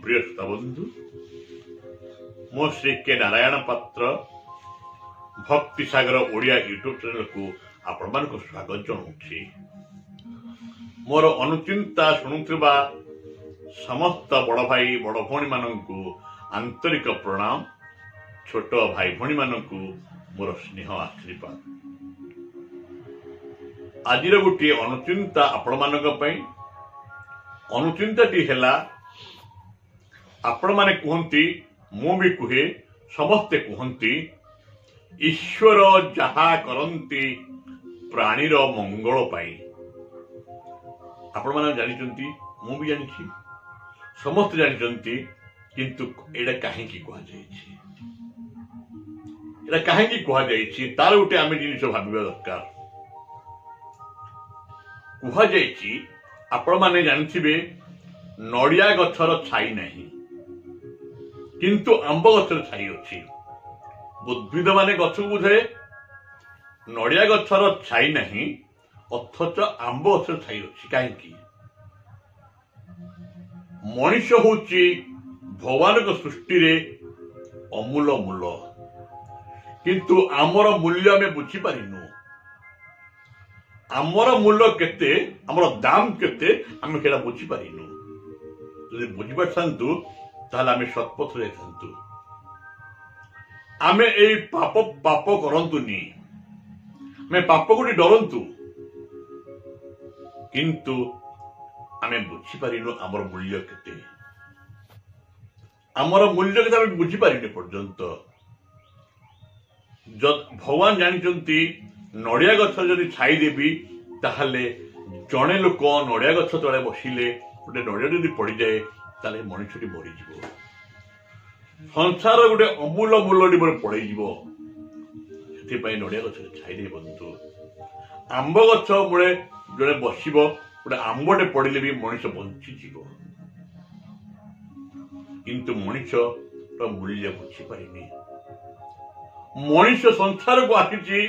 प्रिय श्रोता बंधु मो श्री के नारायण पात्र भक्ति सागर ओडिया यूट्यूब चैनल को आपण मान स्वागत जनाऊँगी। मोर अनुचिंता शुणुवा समस्त बड़ भाई बड़ भौणी मानू आंतरिक प्रणाम, छोट भाई भौणी मानू मोर स्नेह आशीर्वाद। आज गोटे अनुचिंता आपण मान अनुचिंता टी है आपण माने कहती मु भी कहे समस्ते कहती ईश्वर जहा करती प्राणीर मंगल पाई। आपण माने जानिचंती मु भी जानिछि समस्त जानिचंती किंतु एडा काहे की कहा जायछि एडा काहे की कहा जायछि तार उटे आमे जिनिस भाबिबा दरकार। कहा जायछि आपण माने जानिथिबे नड़िया गछर छाई नहीं किंतु आंब गछर छाई अछि। उद्भिद माने गछ बुझे नड़िया गछर छाई नहीं अथच आंब गछर छाई अछि। काहेकि मनुष होची भगवान को सृष्टि रे अमूल मूल किंतु आमर मूल्य में बुझी पारिनु। आमर मूल्य केते आमर दाम केते आमे केला बुझी पारिनु। जदि बुझी पारथांतु ताहले आमे सत्पथ रे थांतु। आमे एई पाप पाप करंतुनी आमे पाप को डरंतु किंतु आमे बुझी पारिनु आमर मूल्य केते। आमर मूल्य केते आमे बुझी पारिनु पर्यंत जद भगवान जानिचंती नड़िया गछ जदि छाई देबी ताहले जणे लोक नड़िया गछ तले बसिले गोटे नड़िया जदि पड़ी जाए ताले मनुष्यटी मरी जीवो। संसार गोटे अमूल मूल्यटी मोर पड़े जीवो। सेति पई नड़िया गछ छाई दे बंधु आंब गछ मूले जणे बसिबो गोटे आंबटे पड़िले भी मनुष्य बंची जीवो किंतु मनुष्य मूल्य बुझी पारिनी। मनुष्य संसार को आसी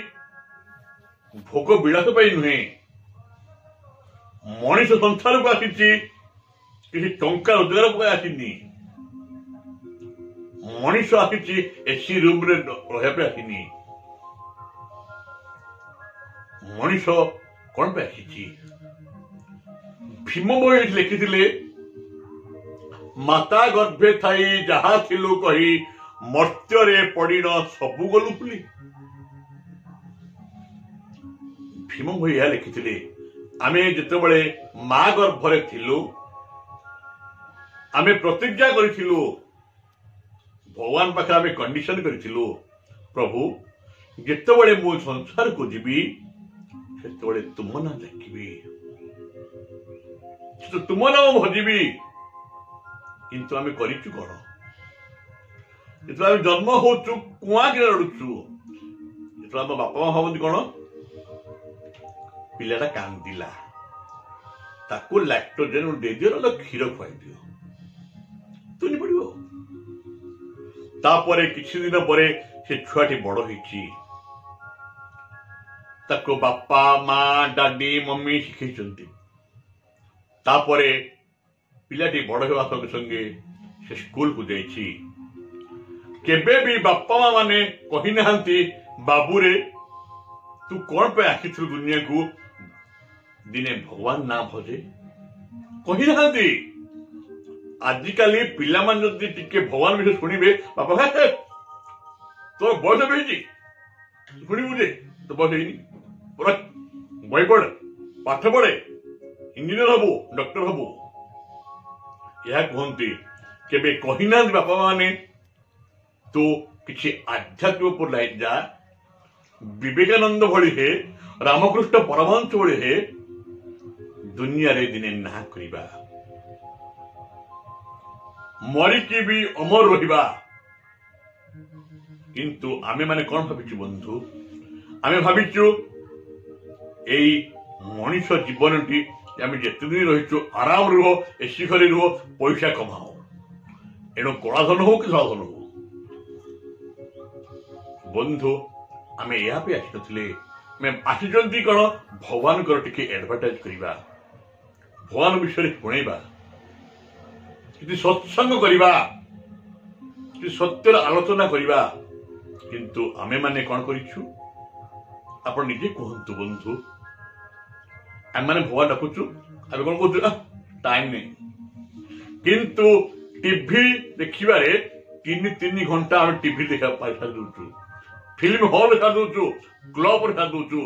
भोग विलास नुहे मनुष्य संसार को आसी किसी टंका रोजगार को आसीनी। मनुष्य आसी एसी रूम रे रहा आसीनी। मनुष्य कौन पे आसी भीम बही लिखिथिले माता गर्भे थाई जहा थिलु कही मर्त्य पड़िन सबु गलु फुली। भीम भई यह लिखिथिले आमे जेतेबेले मां गर्भरे थिलु आमे प्रतिज्ञा करिथिलु भगवान पाखे आमे कंडीशन करिथिलु प्रभु जेतेबेले मो संसार को जीवी सेतेबेले तुम ना देखिबी तो तुम ना भजीबी किंतु आमे करिचु कोन जेतेबेले आमे जन्म होचु कुआ के लडुचु जेतेबेले आम बापा मां भावती कोन पिलाटा कांदिला ताकू लैक्टोजेन दे दियो न क्षीर खुआई दियो तुनी पड़िबो। तापरे किछि दिन परे से छुआटी बड़ होईची ताको बापा मां डाडी मम्मी शिखैचंती। तापरे पिलाटी बड़ हेबा संगे संगे से स्कूल को जाईची। केबे भी बापा मां माने कहि नाहंती बाबू रे तू कौन पे आखिथु दुनिया को दिने भगवान ना भजे कही ना। आजिकाली पिला मान जदि टिके भगवान विषय शुणिबे बापा भाई तो बयस बेची शुणिबु जे तो बयस हेनी बही पढ़ पाठ पढ़े इंजीनियर हबु डॉक्टर हबु यह कहती केबे कही ना बापा माने तो किछि आध्यात्मिक पर लाइन जा विवेकानंद भली हे रामकृष्ण परमहंस भली हे दुनिया रे दिने ना करिबा मरिकी भी अमर रहिबा किंतु आमे माने कोन भाबिचु बंधु आमे भाबिचु एई मनुष्य जीवनटी आमे जेते दिन रहिचु आराम रहो एसी घरे रहो पैसा कमाओ एनो कलाधन हो कि साधन हो बंधु आमे या पे आसिनथिले मैं आसिचंती कौन भगवान को टिके एडवर्टाइज करिबा भगवान विषय शुणेबा କିଛି ସତ୍ସଙ୍ଗ କରିବା, କିଛି ସତ୍ୟର ଆଲୋଚନା କରିବା। କିନ୍ତୁ ଆମେମାନେ କଣ କରିଛୁ ଆପଣ ନିଜେ କୁହନ୍ତୁ ବନ୍ଧୁ। ଆମେମାନେ ଭଗବାନ ଡାକୁଛୁ, ଆମେ କଣ କହୁଛୁ ଟାଇମ ନାହିଁ। କିନ୍ତୁ ଟିଭି ଦେଖିବାରେ 3 ଘଣ୍ଟା ଆମେ ଟିଭି ଦେଖା ପାଇସା ଦଉଛୁ, ଫିଲ୍ମ ହଲ୍ ଦେଖା ଦଉଛୁ, କ୍ଲବ ଦେଖା ଦଉଛୁ,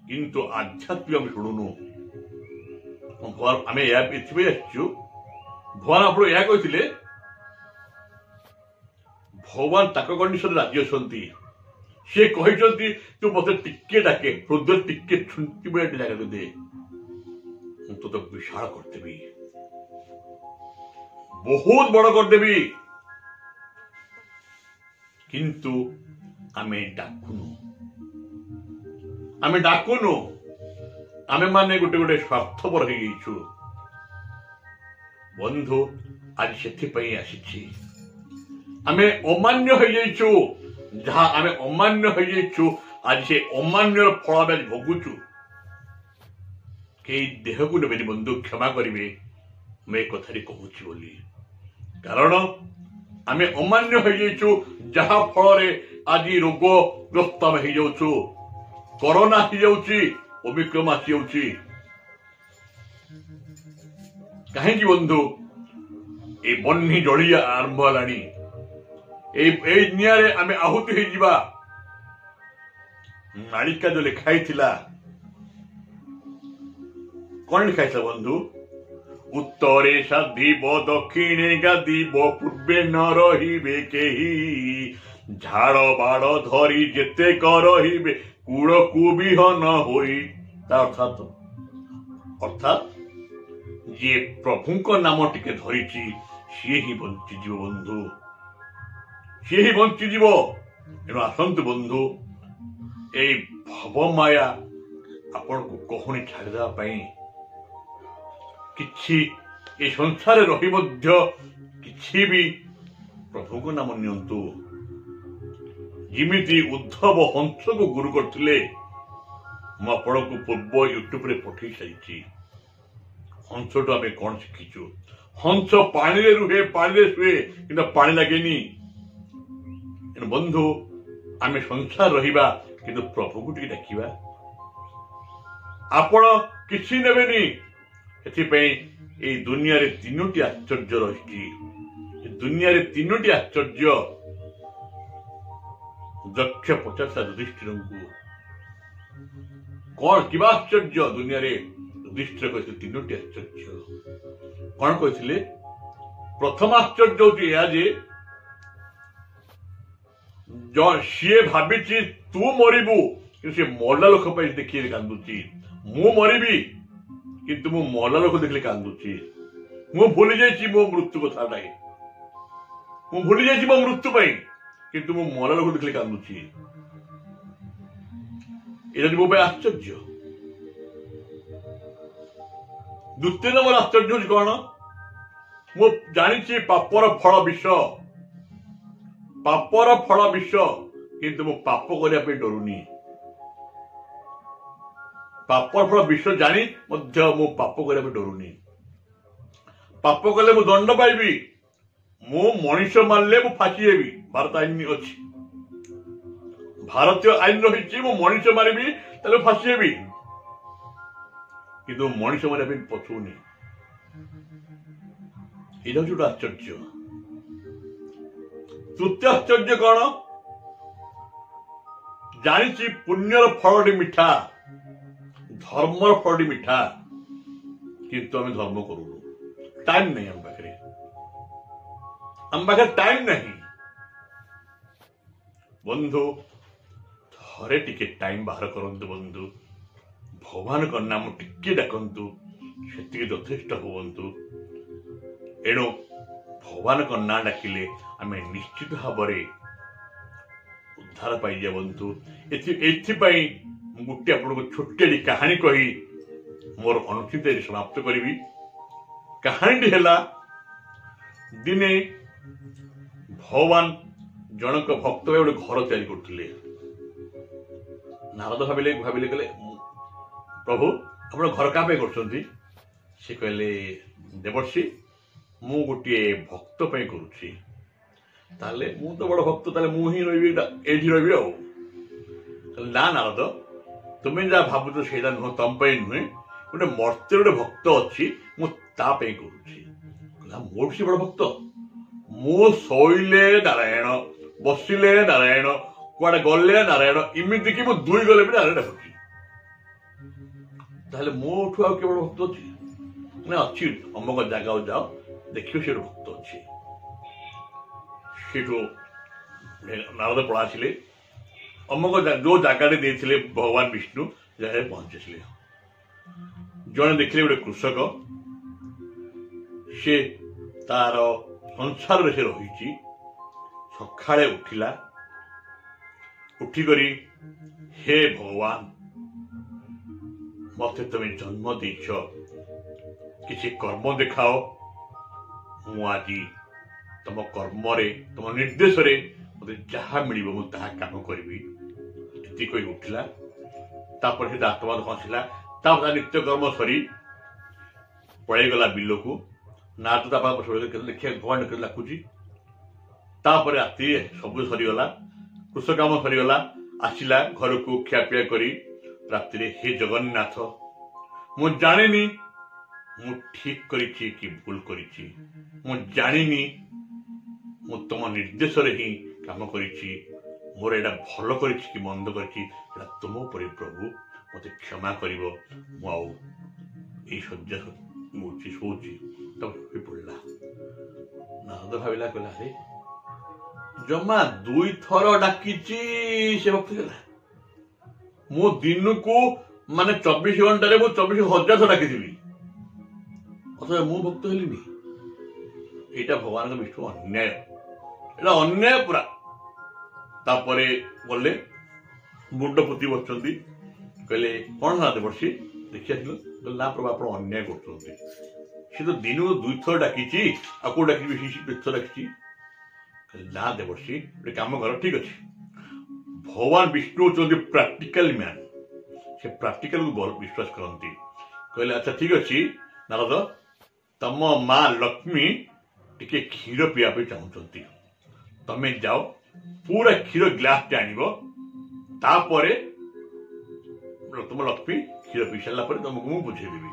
କିନ୍ତୁ ଆଧ୍ୟାତ୍ମିକ ଆମେ ଶୁଣୁନୁ। ଆମେ ଏଥିପାଇଁ ଆସିଛୁ, ଭଗବାନ ଆପଣ ଏହା କହିଥିଲେ ଭଗବାନ ତାଙ୍କ କଣ୍ଡିସନରେ ରାଜି ଅଛନ୍ତି। ସିଏ କହିଛନ୍ତି ତୁ ମତେ ଟିକେ ଡାକେ, ହୃଦୟ ଟିକେ ଛୁଙ୍କିବ ଜାଗା ଦେ, ମୁଁ ତୋତେ ବିଶାଳ କରିଦେବି, ବହୁତ ବଡ କରିଦେବି। କିନ୍ତୁ ଆମେ ଡାକୁନୁ, ଆମେ ମାନେ ଗୋଟେ ସ୍ୱାର୍ଥପର ହେଇଯାଇଛୁ। ବନ୍ଧୁ ଆଜି ସେଥିପାଇଁ ଆସିଛି, ଆମେ ଅମାନ୍ୟ ହେଇଯାଇଛୁ। ଯାହା ଆମେ ଅମାନ୍ୟ ହେଇଯାଇଛୁ, ଆଜି ସେ ଅମାନ୍ୟର ଫଳ ଆମେ ଭୋଗୁଛୁ। କେହି ଦେହକୁ ନେବେନି ବନ୍ଧୁ, କ୍ଷମା କରିବେ ମୁଁ ଏ କଥାଟି କହୁଛି ବୋଲି। କାରଣ ଆମେ ଅମାନ୍ୟ ହେଇଯାଇଛୁ, ଯାହା ଫଳରେ ଆଜି ରୋଗଗ୍ରସ୍ତ ଆମେ ହେଇଯାଉଛୁ। କରୋନା ହେଇଯାଉଛି, ଓମିକ୍ରନ ଆସିଯାଉଛି। କାହିଁକି ବନ୍ଧୁ? এই ବହ୍ନି ଜଳିଆ ଆରମ୍ଭ ହେଲାଣି। এই ନିଆଁରେ ଆମେ ଆହୁତି ହେଇଯିବା। ମାଳିକା ଯୋଉ ଲେଖା ହେଇଥିଲା, କଣ ଲେଖା ହେଇଥିଲା ବନ୍ଧୁ? ଉତ୍ତରେ ସାଧିବ, ଦକ୍ଷିଣେ ଗାଧିବ, ପୂର୍ବେ ନ ରହିବେ କେହି, ଝାଡ ବାଡ ଧରି ଯେତେ ରହିବେ, କୂଳକୁ ବିହନ ହୋଇ। ତା ଅର୍ଥାତ ଯିଏ ପ୍ରଭୁଙ୍କ ନାମ ଟିକେ ଧରିଛି ସିଏ ହିଁ ବଞ୍ଚିଯିବ ବନ୍ଧୁ, ସିଏ ହିଁ ବଞ୍ଚିଯିବ। ଏଣୁ ଆସନ୍ତୁ ବନ୍ଧୁ, ଏଇ ଭବମାୟା ଆପଣଙ୍କୁ କହୁଣି ଛାଡ଼ିଦେବା ପାଇଁ। କିଛି ଏ ସଂସାରରେ ରହି ମଧ୍ୟ କିଛି ବି ପ୍ରଭୁଙ୍କ ନାମ ନିଅନ୍ତୁ। ଯେମିତି ଉଦ୍ଧବ ହଂସକୁ ଗୁରୁ କରିଥିଲେ, ମୁଁ ଆପଣଙ୍କୁ ପୂର୍ବ ୟୁଟ୍ୟୁବରେ ପଠେଇ ସାରିଛି। ହଂସଠୁ ଆମେ କଣ ଶିଖିଛୁ? ହଂସ ପାଣିରେ ରୁହେ, ପାଣିରେ ଶୁଏ, କିନ୍ତୁ ପାଣି ଲାଗେନି। ବନ୍ଧୁ ଆମେ ସଂସାର ରହିବା, କିନ୍ତୁ ପ୍ରଭୁକୁ ଟିକେ ଡାକିବା। ଆପଣ କିଛି ନେବେନି। ସେଥିପାଇଁ এই ଦୁନିଆରେ 3ଟି ଆଶ୍ଚର୍ଯ୍ୟ ରହିଛି। ଦୁନିଆରେ 3ଟି ଆଶ୍ଚର୍ଯ୍ୟ। ଦକ୍ଷ ପଚାରିଲା ଯୁଧିଷ୍ଠିରଙ୍କୁ, କଣ କିବା ଆଶ୍ଚର୍ଯ୍ୟ ଦୁନିଆରେ? ଯୁଧିଷ୍ଠିର କହିଥିଲେ 3ଟି ଆଶ୍ଚର୍ଯ୍ୟ। କଣ କହିଥିଲେ? ପ୍ରଥମ ଆଶ୍ଚର୍ଯ୍ୟ ହଉଛି ଏହା ଯେ ସିଏ ଭାବିଛି ତୁ ମରିବୁ, କିନ୍ତୁ ସେ ମଲା ଲୋକ ପାଇଁ ଦେଖିଲେ କାନ୍ଦୁଛି। ମୁଁ ମରିବି, କିନ୍ତୁ ମୁଁ ମଲା ଲୋକ ଦେଖିଲେ କାନ୍ଦୁଛି। ମୁଁ ଭୁଲି ଯାଇଛି ମୋ ମୃତ୍ୟୁ କଥା ନାହିଁ, ମୁଁ ଭୁଲି ଯାଇଛି ମୋ ମୃତ୍ୟୁ ପାଇଁ, କିନ୍ତୁ ମୁଁ ମଲା ଲୋକ ଦେଖିଲେ କାନ୍ଦୁଛି। ଏଇଟା ମୋ ପାଇଁ ଆଶ୍ଚର୍ଯ୍ୟ। ଦ୍ୱିତୀୟ ନମ୍ବର ଆଶ୍ଚର୍ଯ୍ୟ ହଉଛି କଣ? ମୁଁ ଜାଣିଛି ପାପର ଫଳ ବିଷ, ପାପର ଫଳ ବିଷ, କିନ୍ତୁ ମୁଁ ପାପ କରିବା ପାଇଁ ଡରୁନି। ପାପର ଫଳ ବିଷ ଜାଣି ମଧ୍ୟ ମୁଁ ପାପ କରିବା ପାଇଁ ଡରୁନି। ପାପ କଲେ ମୁଁ ଦଣ୍ଡ ପାଇବି, ମୁଁ ମଣିଷ ମାରିଲେ ମୁଁ ଫାଶୀ ହେବି। ଭାରତ ଆଇନ ଅଛି, ଭାରତୀୟ ଆଇନ ରହିଛି, ମୁଁ ମଣିଷ ମାରିବି ତାହେଲେ ଫାଶୀ ହେବି, କିନ୍ତୁ ମଣିଷ ମାରିବା ପାଇଁ ପଛଉନି। ଏଇଟା ହଉଛି ଗୋଟେ ଆଶ୍ଚର୍ଯ୍ୟ। ତୃତୀୟ ଆଶ୍ଚର୍ଯ୍ୟ କଣ? ଜାଣିଛି ପୁଣ୍ୟର ଫଳଟି ମିଠା, ଧର୍ମର ଫଳଟି ମିଠା, କିନ୍ତୁ ଆମେ ଧର୍ମ କରୁନୁ। ଟାଇମ ନାହିଁ ଆମ ପାଖରେ, ଟାଇମ ନାହିଁ। ବନ୍ଧୁ ଥରେ ଟିକେ ଟାଇମ ବାହାର କରନ୍ତୁ ବନ୍ଧୁ, ଭଗବାନଙ୍କ ନାମ ଟିକେ ଡାକନ୍ତୁ, ସେତିକି ଯଥେଷ୍ଟ ହୁଅନ୍ତୁ। ଏଣୁ ଭଗବାନଙ୍କ ନାଁ ଡାକିଲେ ଆମେ ନିଶ୍ଚିତ ଭାବରେ ଉଦ୍ଧାର ପାଇଯିବା ବନ୍ଧୁ। ଏଥିପାଇଁ ମୁଁ ଗୋଟେ ଆପଣଙ୍କୁ ଛୋଟିଆ କାହାଣୀ କହି ମୋର ଅନୁଚିତ ସମାପ୍ତ କରିବି। କାହାଣୀଟି ହେଲା, ଦିନେ ଭଗବାନ ଜଣଙ୍କ ଭକ୍ତ ଭାଇ ଗୋଟେ ଘର ତିଆରି କରୁଥିଲେ। ନାରଦ ଭାବିଲେ କହିଲେ ପ୍ରଭୁ ଆପଣ ଘର କାହା ପାଇଁ କରୁଛନ୍ତି? ସେ କହିଲେ ଦେବର୍ଷି मु गोटे भक्त पे करुच्ची ताले मु तो बड़ भक्त ताले मु ही रही एठी रही ना नारद तुम्हें जहाँ भावुच से नुह तुम नुहे गोटे मर्त्य गोटे भक्त अच्छी मुझे करुच्ची मोर से बड़ भक्त मु शोले नारायण बसिले नारायण कुआडे गले नारायण इमिति कि मु दुई गले भी नारायण डाकुची ताहले मोठू आ के बड़ भक्त अच्छी ना अच्छी अमुक जगह जाओ देखियो से भक्त अच्छी सेठू नारद पळासिले अमुक जो जगह देते भगवान विष्णु जगह पहुंचे जड़े देखिले गोटे कृषक से तार संसार से रही सकाळे उठिला उठिकरी हे भगवान मते तुम जन्म देछ किसी कर्म देखाओ मु आज तुम कर्म तुम निर्देश मत जहाँ मिल काम करी उठिला तापर से आत्मा हसिला नित्य कर्म सरी पलैगला बिल को ना तो देखिए भगवान के लाखुची तापर राति सब सरीगला कृष काम सरीगला आसला घर को खियापिया करी राति हे जगन्नाथ मु जानिनी मु ठीक करिछि कि भूल करिछि मु जानिनी मु तुम निर्देश ही काम करिछि मोर एटा भल करिछि कि मंद करिछि एटा तुम परि प्रभु मते क्षमा करिवो मु आउ ए सज्जा मुची सोची तब पड़ला नारद भाविला कहला हे जमा दुई थर डाकिची से भक्त कहला मु दिन को माने 24 घंटा रे मु 24,000 थर डाकी अथवा मु भक्त हेलिनी एटा भगवान का विष्णु अन्याय एटा अन्याय पूरा तापरे बोले मुंड पुति बसचंदी कहले कौन ना देवर्षि देखिए ना प्रभु आप अन्याय कर तो दिन को 2 थर डाकी आपको डाकी डाकी ना देवर्षि गोटे कम कर ठीक अच्छे भगवान विष्णु होती प्राक्टिकल मैन से प्राक्टिकल को विश्वास करती कहले अच्छा ठीक अच्छे नारद तम माँ लक्ष्मी टिके क्षीर पीवा चाहती तमें जाओ पूरा क्षीर ग्लास टे आन तुम लक्ष्मी क्षीर पी सारा तुमको मुझे बुझेदेवी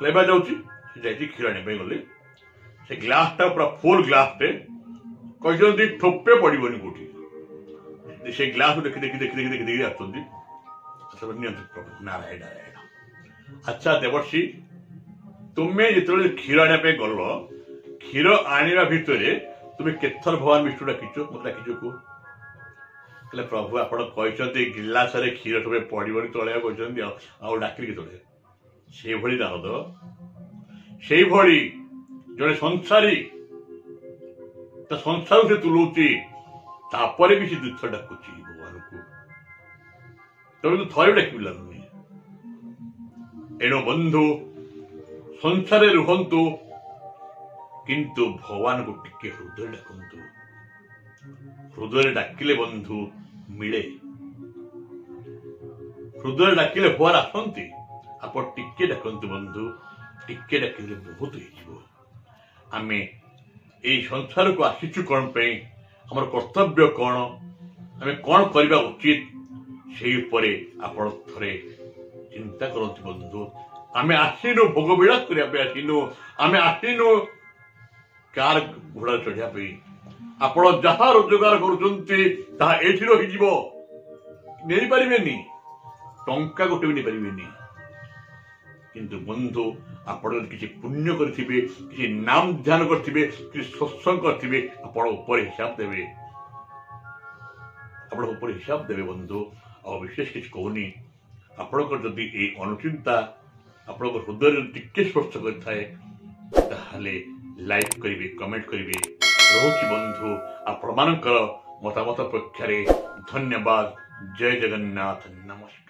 लेवा जाऊँगी क्षीर आने गले से ग्लास टा पूरा फुल ग्लास टे कहते ठोपे पड़ोनी कौटी से ग्लास देखी देखी देखी देखी देखी देखी आसुँच नारायण नारायण अच्छा देवर्षि तुम्हें जो क्षीर आने गल क्षीर आने भितर तुम्हें केथर भगवान विष्णु डाकिच मत डाकिच को प्रभु आप गिलास क्षीर सब पड़ोनी तले डाकिली केतले से नारद से जड़े संसारी संसार से तुलाऊँची तापर भी से दुथ डाकुची भगवान को तुम तो थरे डाक एणु बंधु संसार रुहतु किंतु भगवान को टिके हृदय डाकतु हृदय डाकिले बंधु मिले हृदय डाकिले भगवान आसती आप टिके डाकतु बंधु टिके डाकिले बहुत आम ये संसार को आसीचु कौन आम कर्तव्य कौन आम कौन करवा उचित से थे चिंता करते बंधु आम आसीनु भोग विलास करने आसीनु आम आसीनु कार घोड़ा चढ़ाई आप जहाँ रोजगार करुँचे रही टंका गोटे भी नहीं पारे किंतु बंधु आप किसी पुण्य करेंगे किसी नाम ध्यान करेंगे किसी सत्संग करेंगे आप हिसाब देवे आप हिसाब देवे बंधु आ विशेष किसी कहूनी आपणकर जदि ये अनुचिंता आप हृदय टिके स्पर्श करे लाइक करेंगे कमेंट करेंगे रोची बंधु आपण मानकर मतामत पक्षरे धन्यवाद जय जगन्नाथ नमस्कार।